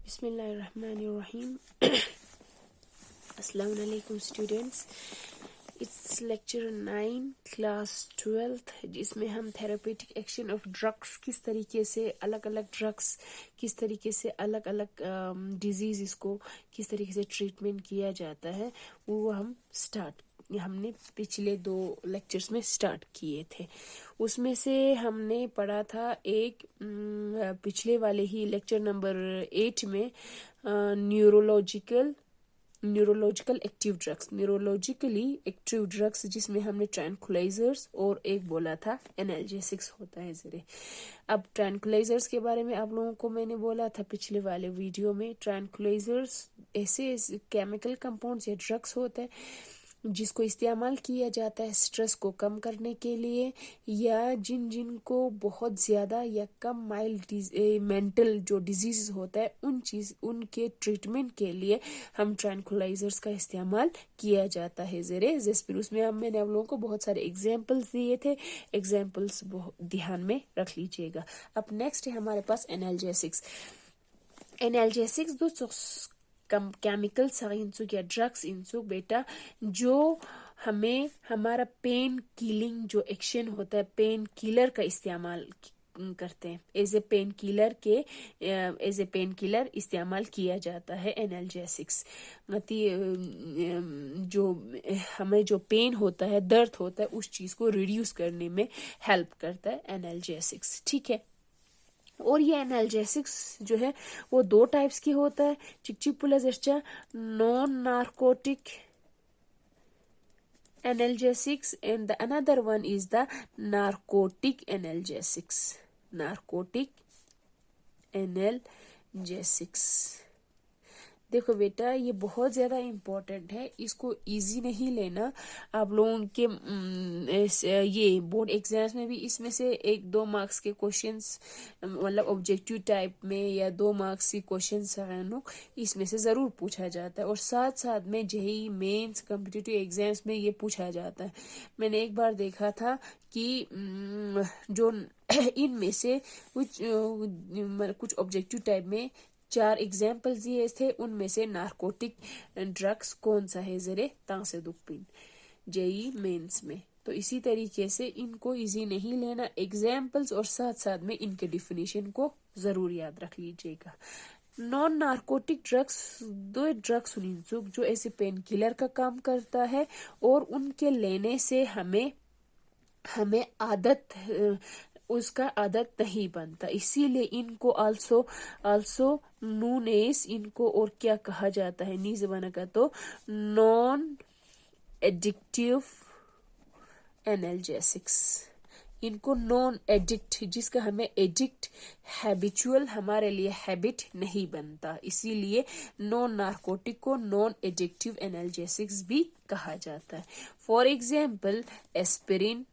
Bismillahirrahmanirrahim. Assalamu alaikum students. It's lecture 9 class 12th जिसमें हम therapeutic action of drugs किस तरीके से अलग अलग ड्रग्स किस तरीके से अलग अलग डिजीज इसको किस तरीके से ट्रीटमेंट किया जाता है वो हम हमने पिछले 2 लेक्चर्स में स्टार्ट किए थे। उसमें से हमने पढ़ा था एक पिछले वाले ही लेक्चर नंबर 8 में न्यूरोलॉजिकली एक्टिव ड्रग्स जिसमें हमने ट्रैंक्विलाइजर्स और एक बोला था एनाल्जेसिक्स होता है जरे। अब ट्रैंक्विलाइजर्स के बारे में आप लोगों को मैंने बोला था पिछले वाले वीडियो में, ट्रैंक्विलाइजर्स ऐसे केमिकल कंपाउंड्स या ड्रग्स होते हैं जिसको इस्तेमाल किया जाता है स्ट्रेस को कम करने के लिए या जिनको बहुत ज़्यादा या कम माइल्ड मेंटल जो डिजीज होता है उनके ट्रीटमेंट के लिए हम ट्रैंक्विलाइजर्स का इस्तेमाल किया जाता है जैसे उसमें मैंने आप लोगों को बहुत सारे एग्जांपल्स दिए थे। एग्जांपल्स ध्यान में रख लीजिएगा। अब नेक्स्ट है हमारे पास एनाल्जेसिक्स दो केमिकल इंसुक या ड्रग्स इंसुक बेटा जो हमें हमारा पेन किलिंग जो एक्शन होता है पेन किलर का इस्तेमाल करते हैं एज ए पेन किलर इस्तेमाल किया जाता है एनाल्जेसिक्स। जो हमें जो पेन होता है दर्द होता है उस चीज को रिड्यूस करने में हेल्प करता है एनाल्जेसिक्स, ठीक है। और ये एनाल्जेसिक्स जो है वो 2 टाइप्स की होता है, चिकचिपुलाजर्चा non narcotic analgesics and the another one is the narcotic analgesics। देखो बेटा ये बहुत ज्यादा इम्पोर्टेंट है, इसको इजी नहीं लेना। आप लोगों के ये बोर्ड एग्जाम्स में भी इसमें से 1-2 मार्क्स के क्वेश्चंस मतलब ऑब्जेक्टिव टाइप में या 2 मार्क्स के क्वेश्चंस इसमें से जरूर पूछा जाता है और साथ साथ में जेईई मेंस कॉम्पिटिटिव एग्जाम्स में ये पूछा जाता है। मैंने एक बार देखा था कि जो इनमें से कुछ ऑब्जेक्टिव टाइप में 4 एग्जाम्पल्स दिए थे, उनमें से नार्कोटिक ड्रग्स कौन सा है जरे तांसे दुखपिन जेई मेंस में। तो इसी तरीके से इनको इजी नहीं लेना, एग्जाम्पल्स और साथ साथ में इनके डिफिनीशन को जरूर याद रख लीजिएगा। नॉन नार्कोटिक ड्रग्स 2 ड्रग्स जो ऐसे पेन किलर का काम करता है और उनके लेने से हमें उसका आदत नहीं बनता, इसीलिए इनको आल्सो नूनेस इनको और क्या कहा जाता है नी जबाना का तो नॉन एडिक्टिव एनाल्जेसिक्स। इनको नॉन एडिक्ट जिसका हमें एडिक्ट हैबिचुअल हमारे लिए हैबिट नहीं बनता, इसीलिए नॉन नार्कोटिक को नॉन एडिक्टिव एनाल्जेसिक्स भी कहा जाता है। फॉर एग्जाम्पल एस्पिरिन,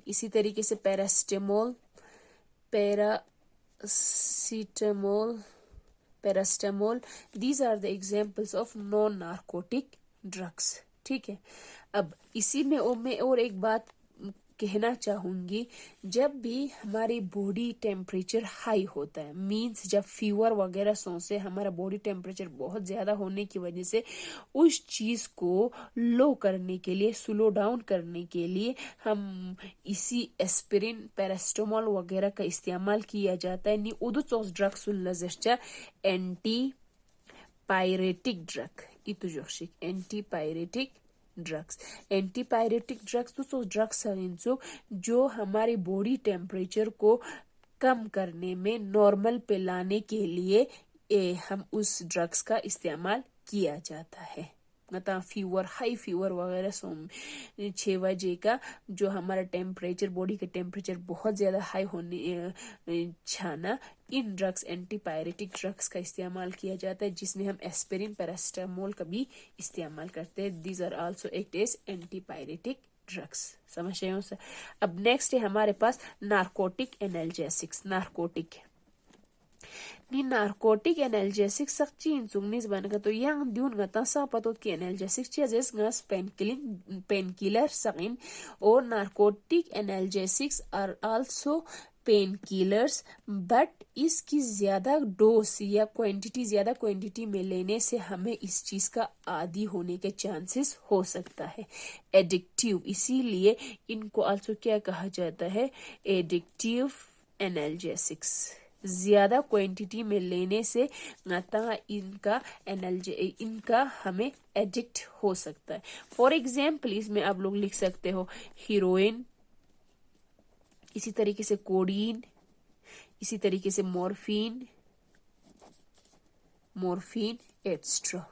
इसी तरीके से paracetamol these are the examples of non narcotic drugs, ठीक है। अब इसी में मैं और एक बात कहना चाहूंगी, जब भी हमारी बॉडी टेम्परेचर हाई होता है मींस जब फीवर वगैरह से हमारा बॉडी टेम्परेचर बहुत ज्यादा होने की वजह से उस चीज को लो करने के लिए स्लो डाउन करने के लिए हम इसी एस्पिरिन पैरास्टामोल वगैरह का इस्तेमाल किया जाता है। नी उदुचोस ड्रग सुनलजर्चा एंटी पायरेटिक ड्रग्स तो ड्रग्स जो हमारे बॉडी टेम्परेचर को कम करने में नॉर्मल पे लाने के लिए हम उस ड्रग्स का इस्तेमाल किया जाता है। मतलब हाई फीवर वगैरह 6 बजे का जो हमारा टेम्परेचर बॉडी का टेम्परेचर बहुत ज्यादा हाई होने छाना इन ड्रग्स एंटीपायरेटिक ड्रग्स का इस्तेमाल किया जाता है, जिसमें हम एस्पिरिन पैरास्टामोल का भी इस्तेमाल करते हैं। These are also act as antipyretic drugs, समझ रहे हो सर। अब नेक्स्ट है हमारे पास नार्कोटिक एनाल्जेसिक्स। नार्कोटिक एनाल्जेसिक्स सक्ची इंसुगनिस बनगा तो yang diun ngata sa patot ki analgesics cheses ngas painkiller sain or narcotic analgesics are also pain killers, but इसकी ज्यादा डोज या ज्यादा क्वांटिटी में लेने से हमें इस चीज का आदी होने के चांसेस हो सकता है। एडिक्टिव, इसीलिए इनको आल्सो क्या कहा जाता है, एडिक्टिव एनाल्जेसिक्स। ज्यादा क्वांटिटी में लेने से इनका हमें एडिक्ट हो सकता है। फॉर एग्जाम्पल इसमें आप लोग लिख सकते हो हीरोइन, इसी तरीके से कोडीन, इसी तरीके से मॉर्फिन एक्स्ट्रा।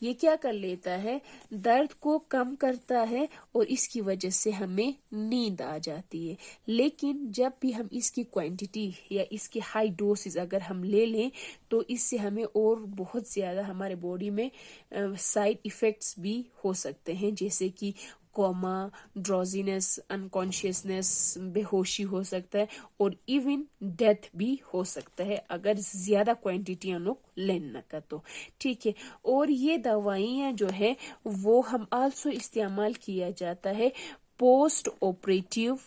ये क्या कर लेता है, दर्द को कम करता है और इसकी वजह से हमें नींद आ जाती है। लेकिन जब भी हम इसकी क्वांटिटी या इसकी हाई डोसेस अगर हम ले लें तो इससे हमें और बहुत ज़्यादा हमारे बॉडी में साइड इफ़ेक्ट्स भी हो सकते हैं, जैसे कि कोमा, ड्रॉजीनेस, अनकॉन्शियसनेस, बेहोशी हो सकता है और इवन डेथ भी हो सकता है अगर ज्यादा क्वांटिटी हम लोग लेना का तो ठीक है। और ये दवाइयाँ जो है वो हम आल्सो इस्तेमाल किया जाता है पोस्ट ऑपरेटिव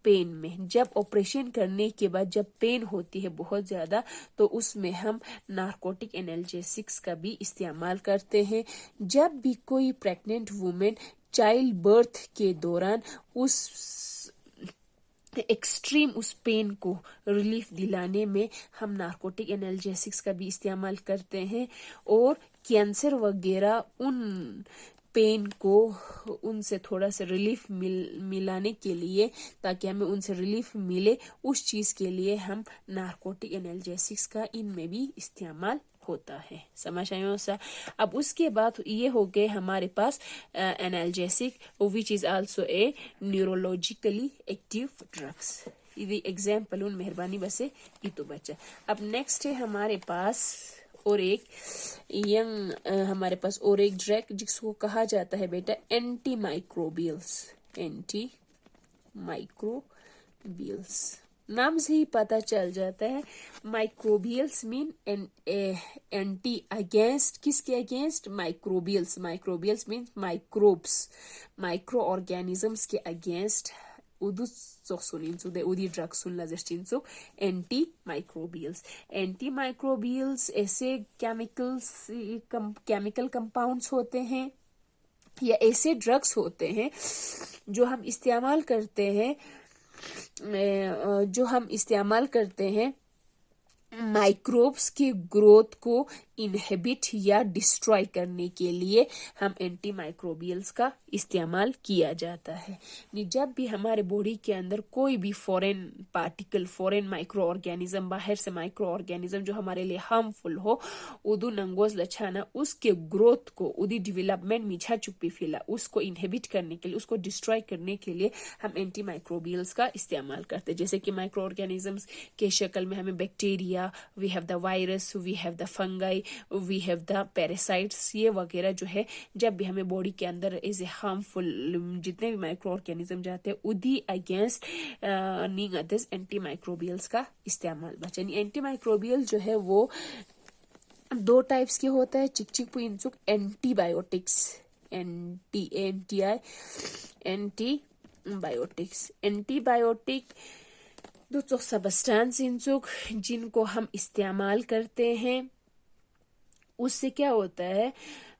पेन में। जब ऑपरेशन करने के बाद जब पेन होती है बहुत ज़्यादा तो उसमें हम नार्कोटिक एनाल्जेसिक्स का भी इस्तेमाल करते हैं। जब भी कोई प्रेग्नेंट वुमेन चाइल्ड बर्थ के दौरान उस एक्सट्रीम उस पेन को रिलीफ दिलाने में हम नार्कोटिक एनाल्जेसिक्स का भी इस्तेमाल करते हैं। और कैंसर वगैरह उन पेन को उनसे थोड़ा सा रिलीफ मिलाने के लिए, ताकि हमें उनसे रिलीफ मिले, उस चीज़ के लिए हम नार्कोटिक एनाल्जेसिक्स का इनमें भी इस्तेमाल होता है। समझ आयो सा। अब उसके बाद ये हो गए हमारे पास analgesic which is also a neurologically active drugs. ये एग्जाम्पल उन मेहरबानी बसे ये तो बच्चा। अब नेक्स्ट है हमारे पास और एक हमारे पास और एक ड्रग जिसको कहा जाता है बेटा एंटी माइक्रोबियल्स। नाम से ही पता चल जाता है माइक्रोबियल्स मीन एंटी अगेंस्ट, किसके against, microbials mean micro organisms के अगेंस्ट एंटी माइक्रोबियल्स ऐसे केमिकल कंपाउंड्स होते हैं या ऐसे ड्रग्स होते हैं जो हम इस्तेमाल करते हैं माइक्रोब्स के ग्रोथ को इनहिबिट या डिस्ट्रॉय करने के लिए हम एंटी माइक्रोबियल्स का इस्तेमाल किया जाता है। जब भी हमारे बॉडी के अंदर कोई भी foreign particle, foreign micro organism, बाहर से माइक्रो ऑर्गेनिज्म जो हमारे लिए हार्मफुल हो, उदू नंगोज लछाना उसके ग्रोथ को, उदी डेवलपमेंट मिछा चुप्पी फिला उसको इनहिबिट करने के लिए, उसको डिस्ट्रॉय करने के लिए हम एंटी माइक्रोबियल्स का इस्तेमाल करते हैं। जैसे कि माइक्रो ऑर्गेनिजम्स के शक्ल में हमें bacteria, we have the virus, we have the fungi, we have the parasites, ये वगैरह जो है जब भी हमें बॉडी के अंदर एज ए हार्मफुल जितने भी माइक्रो ऑर्गेनिज्म जाते हैं उदी अगेंस्ट नींग अदर्स एंटी माइक्रोबियल्स का इस्तेमाल बचा। एंटी माइक्रोबियल जो है वो दो टाइप्स के होता है, चिक इंसुक एंटीबायोटिक्स, एंटीबायोटिक दो सबस्टेंस इंसुक जिनको हम इस्तेमाल करते हैं। उससे क्या होता है,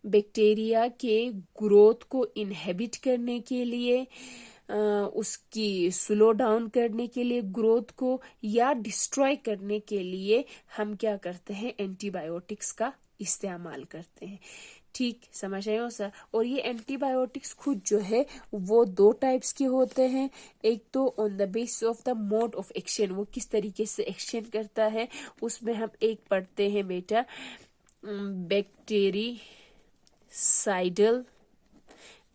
बैक्टीरिया के ग्रोथ को इनहिबिट करने के लिए, उसकी स्लो डाउन करने के लिए ग्रोथ को, या डिस्ट्रॉय करने के लिए हम क्या करते हैं, एंटीबायोटिक्स का इस्तेमाल करते हैं। ठीक समझ आए हो सर। और ये एंटीबायोटिक्स खुद जो है वो दो टाइप्स के होते हैं। एक तो on the basis of the mode of action, वो किस तरीके से एक्शन करता है, उसमें हम एक पढ़ते हैं बेटा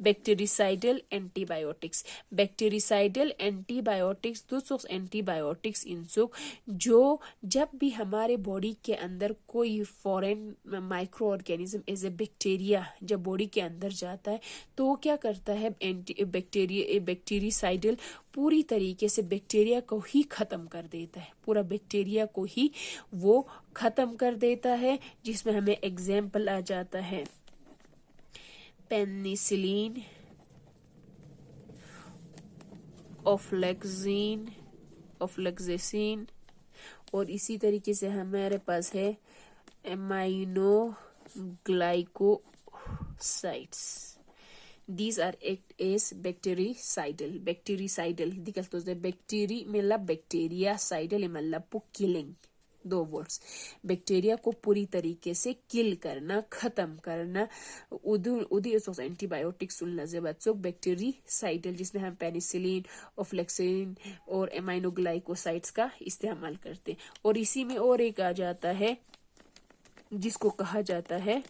बैक्टीरिसाइडल एंटीबायोटिक्स। बैक्टीरिसाइडल एंटीबायोटिक्स दूसरे एंटीबायोटिक्स इनसुक जो जब भी हमारे बॉडी के अंदर कोई foreign micro organism as a bacteria जब बॉडी के अंदर जाता है तो वो क्या करता है, बैक्टीरिसाइडल पूरी तरीके से बैक्टीरिया को ही खत्म कर देता है, पूरा बैक्टीरिया को ही वो खत्म कर देता है। जिसमें हमें एग्जाम्पल आ जाता है पेनिसिलिन, ऑफ्लेक्जेसिन, और इसी तरीके से हमारे पास है एमाइनोग्लाइकोसाइड्स. These are act as bactericidal. Bactericidal दिक्कत तो बैक्टीरी मतलब बैक्टीरिया, साइडल मतलब किलिंग, दो वर्ड्स. बैक्टीरिया को पूरी तरीके से किल करना, खत्म करना. उदी एंटीबायोटिक्स सुनना जे बच्चों बैक्टीरिसाइडल, जिसमें हम पेनिसिलिन, ऑफ्लेक्सिन और एमाइनोग्लाइकोसाइड्स का इस्तेमाल करते हैं. और इसी में और एक आ जाता है जिसको कहा जाता है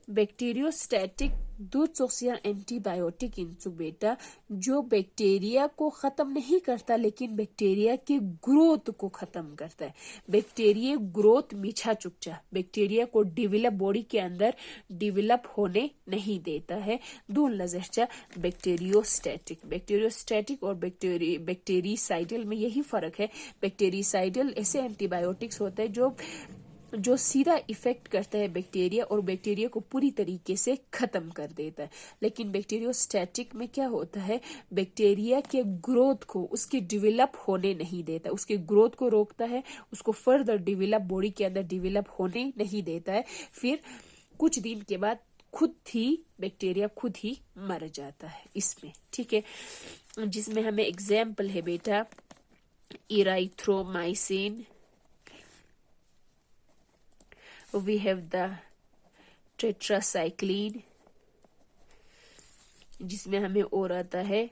बैक्टीरियोस्टैटिक दूध सोसिया एंटीबायोटिक इंसु बेटा, जो बैक्टीरिया को खत्म नहीं करता लेकिन बैक्टीरिया के ग्रोथ को खत्म करता है. बैक्टीरिया ग्रोथ मीठा चुपचा, बैक्टीरिया को डिवेलप, बॉडी के अंदर डिवेलप होने नहीं देता है. दो नजरचा बैक्टीरियोस्टैटिक और बैक्टीरिसाइडल में यही फर्क है. बैक्टीरिसाइडल ऐसे एंटीबायोटिक्स होते हैं जो सीधा इफेक्ट करता है बैक्टीरिया और बैक्टीरिया को पूरी तरीके से खत्म कर देता है. लेकिन बैक्टीरियोस्टैटिक में क्या होता है, बैक्टीरिया के ग्रोथ को, उसके डिवेलप होने नहीं देता, उसके ग्रोथ को रोकता है, उसको फर्दर डिवेलप, बॉडी के अंदर डिवेलप होने नहीं देता है. फिर कुछ दिन के बाद बैक्टीरिया खुद ही मर जाता है इसमें. ठीक है, जिसमें हमें एग्जाम्पल है बेटा इराइथ्रोमाइसिन, we have the tetracycline, जिसमें हमें और आता है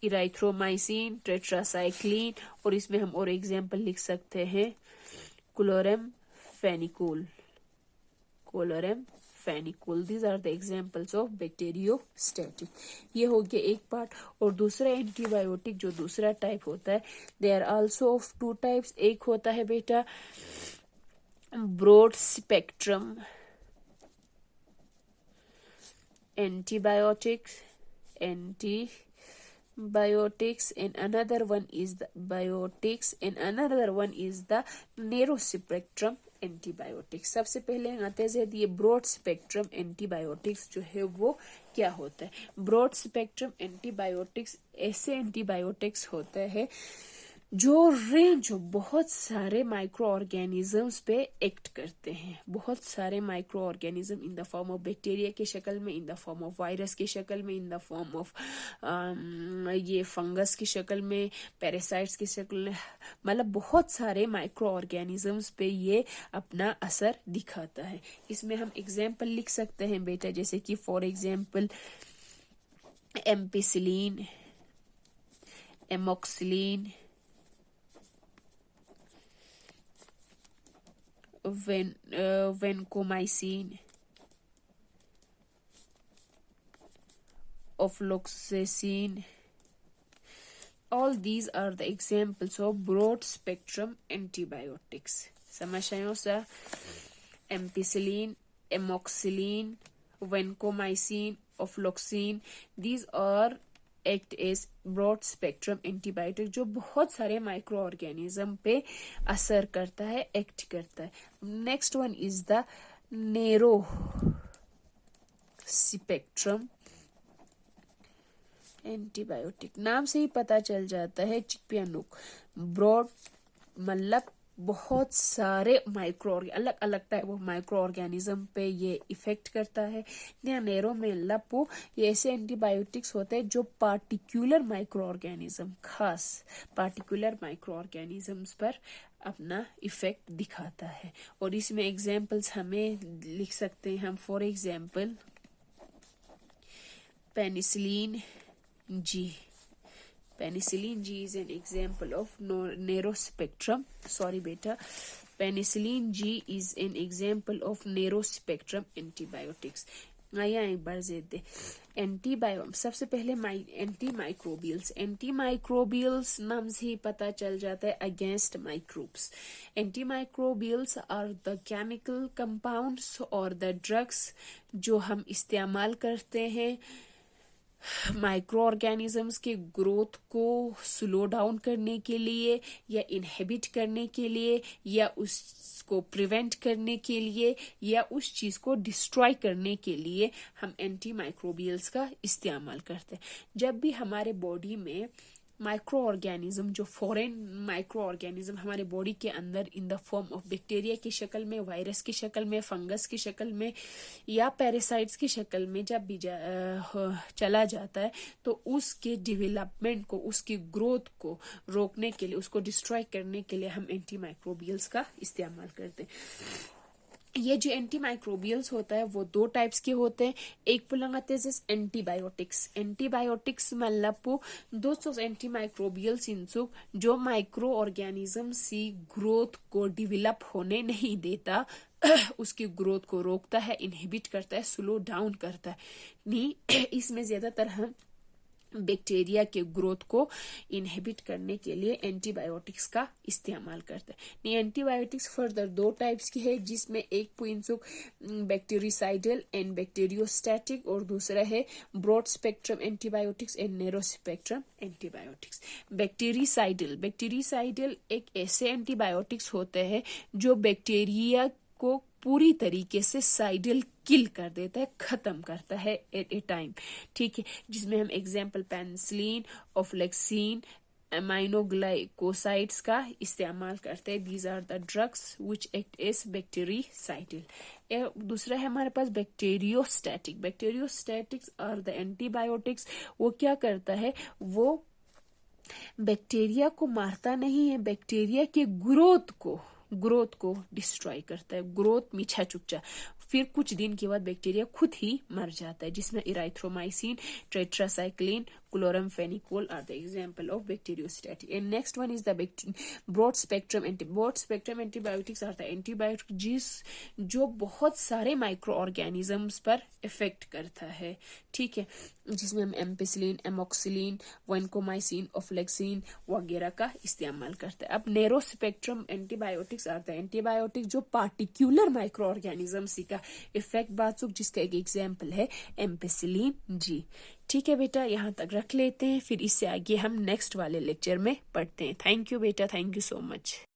इराइथ्रोमाइसिन, टेट्रासाइक्लिन, और इसमें हम और एग्जाम्पल लिख सकते हैं chloramphenicol. These are the examples of bacteriostatic. ये हो गया एक पार्ट. और दूसरा एंटीबायोटिक जो दूसरा टाइप होता है, they are also of two types. एक होता है बेटा broad spectrum antibiotics, and another one is the biotics, and another one is the narrow spectrum antibiotics. सबसे पहले आते हैं ये ब्रॉड स्पेक्ट्रम एंटीबायोटिक्स जो है वो क्या होता है. ब्रॉड स्पेक्ट्रम एंटीबायोटिक्स ऐसे एंटीबायोटिक्स होते हैं जो रेंज बहुत सारे माइक्रो ऑर्गेनिजम्स पे एक्ट करते हैं. बहुत सारे micro organism in the form of bacteria के शक्ल में, in the form of virus की शक्ल में, इन द फॉर्म ऑफ ये फंगस की शक्ल में, पैरासाइट्स की शक्ल में, मतलब बहुत सारे माइक्रो ऑर्गेनिजम्स पे ये अपना असर दिखाता है. इसमें हम एग्जाम्पल लिख सकते हैं बेटा, जैसे कि for example ampicillin, amoxicillin, vancomycin, ofloxacin. All these are the examples of broad spectrum antibiotics. समझ आयो सा? Ampicillin, amoxicillin, vancomycin, ofloxacin. These are act as broad spectrum antibiotic जो बहुत सारे माइक्रो ऑर्गेनिज्म पे असर करता है, एक्ट करता है. Next one is the narrow spectrum antibiotic. नाम से ही पता चल जाता है चिकपियानुक, ब्रॉड मतलब बहुत सारे माइक्रो अलग अलग टाइप ऑफ माइक्रो ऑर्गेनिज्म पे ये इफेक्ट करता है. नैरो में लपो ये ऐसे एंटीबायोटिक्स होते हैं जो पार्टिकुलर माइक्रो ऑर्गेनिज्म, खास पार्टिकुलर माइक्रो ऑर्गेनिजम्स पर अपना इफेक्ट दिखाता है. और इसमें एग्जाम्पल्स हमें लिख सकते हैं हम. For example penicillin G. Penicillin G is an example of narrow spectrum. Sorry beta. Penicillin G is an example of narrow spectrum antibiotics. आया एक बार दे सबसे पहले एंटीमाइक्रोबियल्स नाम से ही पता चल जाता है against microbes. Antimicrobials are the chemical compounds और द ड्रग्स जो हम इस्तेमाल करते हैं माइक्रो ऑर्गेनिजम्स के ग्रोथ को स्लो डाउन करने के लिए या इनहिबिट करने के लिए या उसको प्रिवेंट करने के लिए या उस चीज को डिस्ट्रॉय करने के लिए हम एंटी माइक्रोबियल्स का इस्तेमाल करते हैं। जब भी हमारे बॉडी में माइक्रो ऑर्गेनिज्म, जो फॉरेन माइक्रो ऑर्गेनिज्म हमारे बॉडी के अंदर in the form of bacteria की शक्ल में, वायरस की शक्ल में, फंगस की शक्ल में या पैरासाइट्स की शक्ल में जब भी चला जाता है, तो उसके डेवलपमेंट को, उसकी ग्रोथ को रोकने के लिए, उसको डिस्ट्रॉय करने के लिए हम एंटी माइक्रोबियल्स का इस्तेमाल करते हैं। ये जो एंटी माइक्रोबियल्स होता है वो दो टाइप्स के होते हैं। एक बोलंगाते एंटीबायोटिक्स। एंटीबायोटिक्स मतलब दोस्तों एंटी माइक्रोबियल्स इंसुक जो माइक्रो ऑर्गेनिज्म सी ग्रोथ को डिवेलप होने नहीं देता, उसकी ग्रोथ को रोकता है, इनहिबिट करता है, स्लो डाउन करता है। नहीं, इसमें ज्यादातर हम बैक्टीरिया के ग्रोथ को इनहिबिट करने के लिए एंटीबायोटिक्स का इस्तेमाल करते हैं। एंटीबायोटिक्स फर्दर दो टाइप्स की है, जिसमें एक पुइंसुक बैक्टीरिसाइडल एंड बैक्टीरियोस्टैटिक और दूसरा है broad spectrum antibiotics and narrow spectrum antibiotics. Bactericidal एक ऐसे एंटीबायोटिक्स होते हैं जो बैक्टीरिया को पूरी तरीके से साइडल किल कर देता है, खत्म करता है एट ए टाइम। ठीक है, जिसमें हम एग्जाम्पल पेनिसिलिन, ओफ्लेक्सिन, अमाइनोग्लाइकोसाइड्स का इस्तेमाल करते हैं। These are the drugs which act as bactericidal. दूसरा है हमारे पास bacteriostatic. Bacteriostatics are the antibiotics. वो क्या करता है, वो बैक्टीरिया को मारता नहीं है, बैक्टीरिया के ग्रोथ को डिस्ट्रॉय करता है। ग्रोथ मीठा चुच्चा, फिर कुछ दिन के बाद बैक्टीरिया खुद ही मर जाता है, जिसमें erythromycin, tetracycline, chloramphenicol are the example of bacteriostatic. And next one is the broad spectrum antibiotics are the antibiotic जो बहुत सारे माइक्रो ऑर्गेनिजम्स पर इफेक्ट करता है। ठीक है, जिसमें हम एम्पिसिलिन, एमोक्सिलिन, वाइनकोमाइसिन, ओफ्लेक्सिन वगैरह का इस्तेमाल करते हैं। अब narrow spectrum antibiotics are the antibiotic जो पार्टिकुलर माइक्रो ऑर्गेनिजम्स का इफेक्ट बात, जिसका एक एग्जाम्पल है एम्पिसिलिन जी। ठीक है बेटा, यहाँ तक रख लेते हैं, फिर इससे आगे हम नेक्स्ट वाले लेक्चर में पढ़ते हैं। थैंक यू बेटा, थैंक यू सो मच।